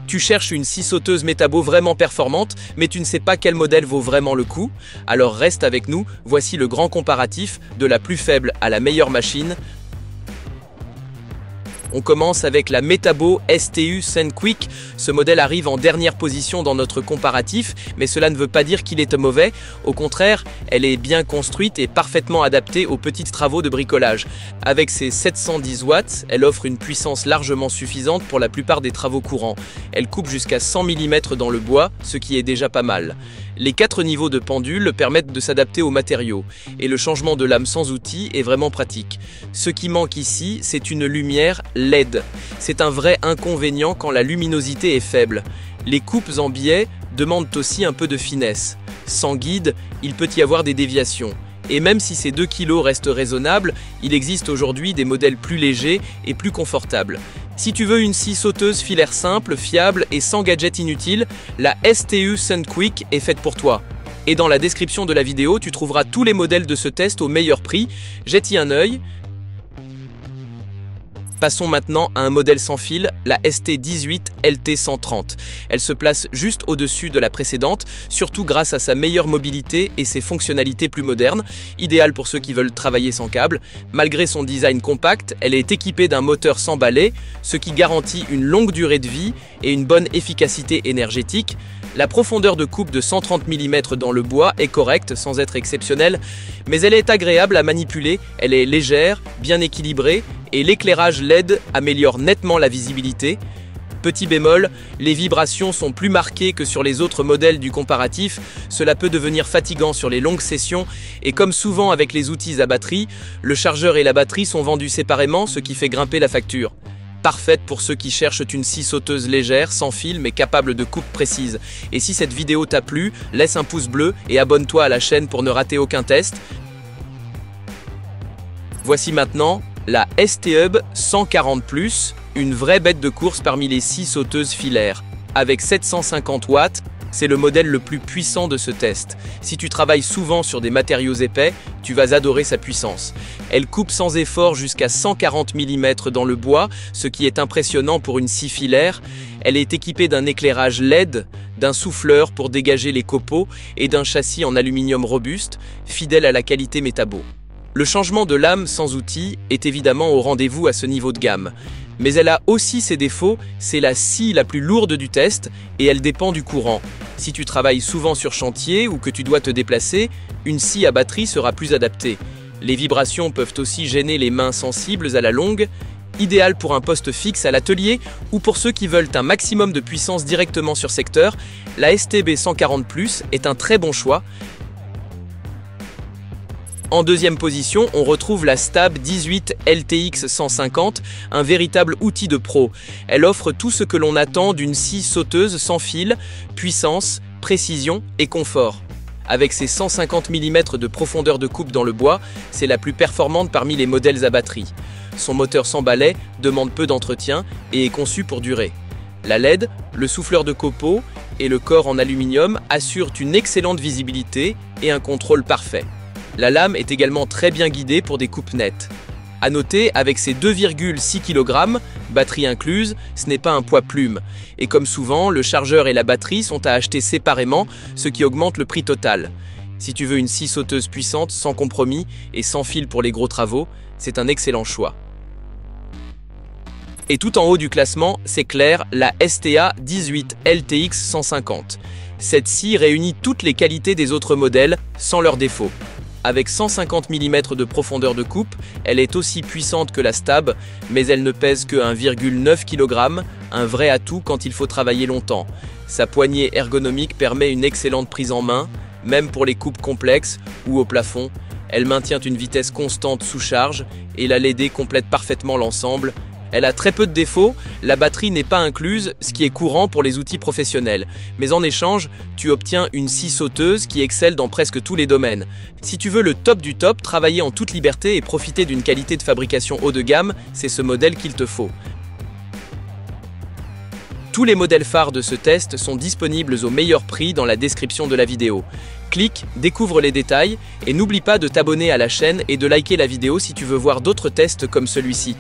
Tu cherches une scie sauteuse métabo vraiment performante, mais tu ne sais pas quel modèle vaut vraiment le coup? Alors reste avec nous, voici le grand comparatif de la plus faible à la meilleure machine. On commence avec la Metabo STU SandQuick. Ce modèle arrive en dernière position dans notre comparatif, mais cela ne veut pas dire qu'il est mauvais. Au contraire, elle est bien construite et parfaitement adaptée aux petits travaux de bricolage. Avec ses 710 watts, elle offre une puissance largement suffisante pour la plupart des travaux courants. Elle coupe jusqu'à 100 mm dans le bois, ce qui est déjà pas mal. Les 4 niveaux de pendule permettent de s'adapter aux matériaux, et le changement de lame sans outil est vraiment pratique. Ce qui manque ici, c'est une lumière LED. C'est un vrai inconvénient quand la luminosité est faible. Les coupes en biais demandent aussi un peu de finesse. Sans guide, il peut y avoir des déviations. Et même si ces 2 kg restent raisonnables, il existe aujourd'hui des modèles plus légers et plus confortables. Si tu veux une scie sauteuse filaire simple, fiable et sans gadget inutile, la STU SandQuick est faite pour toi. Et dans la description de la vidéo, tu trouveras tous les modèles de ce test au meilleur prix. Jette-y un œil. Passons maintenant à un modèle sans fil, la ST18 LT130. Elle se place juste au-dessus de la précédente, surtout grâce à sa meilleure mobilité et ses fonctionnalités plus modernes, idéale pour ceux qui veulent travailler sans câble. Malgré son design compact, elle est équipée d'un moteur sans balai, ce qui garantit une longue durée de vie et une bonne efficacité énergétique. La profondeur de coupe de 130 mm dans le bois est correcte sans être exceptionnelle, mais elle est agréable à manipuler, elle est légère, bien équilibrée et l'éclairage LED améliore nettement la visibilité. Petit bémol, les vibrations sont plus marquées que sur les autres modèles du comparatif, cela peut devenir fatigant sur les longues sessions et comme souvent avec les outils à batterie, le chargeur et la batterie sont vendus séparément, ce qui fait grimper la facture. Parfaite pour ceux qui cherchent une scie sauteuse légère, sans fil mais capable de coupe précise. Et si cette vidéo t'a plu, laisse un pouce bleu et abonne-toi à la chaîne pour ne rater aucun test. Voici maintenant la ST-Hub 140+, une vraie bête de course parmi les scies sauteuses filaires. Avec 750 watts, c'est le modèle le plus puissant de ce test. Si tu travailles souvent sur des matériaux épais, tu vas adorer sa puissance. Elle coupe sans effort jusqu'à 140 mm dans le bois, ce qui est impressionnant pour une scie filaire. Elle est équipée d'un éclairage LED, d'un souffleur pour dégager les copeaux et d'un châssis en aluminium robuste, fidèle à la qualité Metabo. Le changement de lame sans outil est évidemment au rendez-vous à ce niveau de gamme. Mais elle a aussi ses défauts, c'est la scie la plus lourde du test et elle dépend du courant. Si tu travailles souvent sur chantier ou que tu dois te déplacer, une scie à batterie sera plus adaptée. Les vibrations peuvent aussi gêner les mains sensibles à la longue, idéal pour un poste fixe à l'atelier ou pour ceux qui veulent un maximum de puissance directement sur secteur, la STB 140+ est un très bon choix. En deuxième position, on retrouve la Stab 18 LTX 150, un véritable outil de pro. Elle offre tout ce que l'on attend d'une scie sauteuse sans fil, puissance, précision et confort. Avec ses 150 mm de profondeur de coupe dans le bois, c'est la plus performante parmi les modèles à batterie. Son moteur sans balai demande peu d'entretien et est conçu pour durer. La LED, le souffleur de copeaux et le corps en aluminium assurent une excellente visibilité et un contrôle parfait. La lame est également très bien guidée pour des coupes nettes. A noter, avec ses 2,6 kg, batterie incluse, ce n'est pas un poids plume. Et comme souvent, le chargeur et la batterie sont à acheter séparément, ce qui augmente le prix total. Si tu veux une scie sauteuse puissante, sans compromis et sans fil pour les gros travaux, c'est un excellent choix. Et tout en haut du classement, c'est clair, la STA 18 LTX 150. Cette scie réunit toutes les qualités des autres modèles, sans leurs défauts. Avec 150 mm de profondeur de coupe, elle est aussi puissante que la Stab, mais elle ne pèse que 1,9 kg, un vrai atout quand il faut travailler longtemps. Sa poignée ergonomique permet une excellente prise en main, même pour les coupes complexes ou au plafond. Elle maintient une vitesse constante sous charge et la LED complète parfaitement l'ensemble. Elle a très peu de défauts, la batterie n'est pas incluse, ce qui est courant pour les outils professionnels. Mais en échange, tu obtiens une scie sauteuse qui excelle dans presque tous les domaines. Si tu veux le top du top, travailler en toute liberté et profiter d'une qualité de fabrication haut de gamme, c'est ce modèle qu'il te faut. Tous les modèles phares de ce test sont disponibles au meilleur prix dans la description de la vidéo. Clique, découvre les détails et n'oublie pas de t'abonner à la chaîne et de liker la vidéo si tu veux voir d'autres tests comme celui-ci.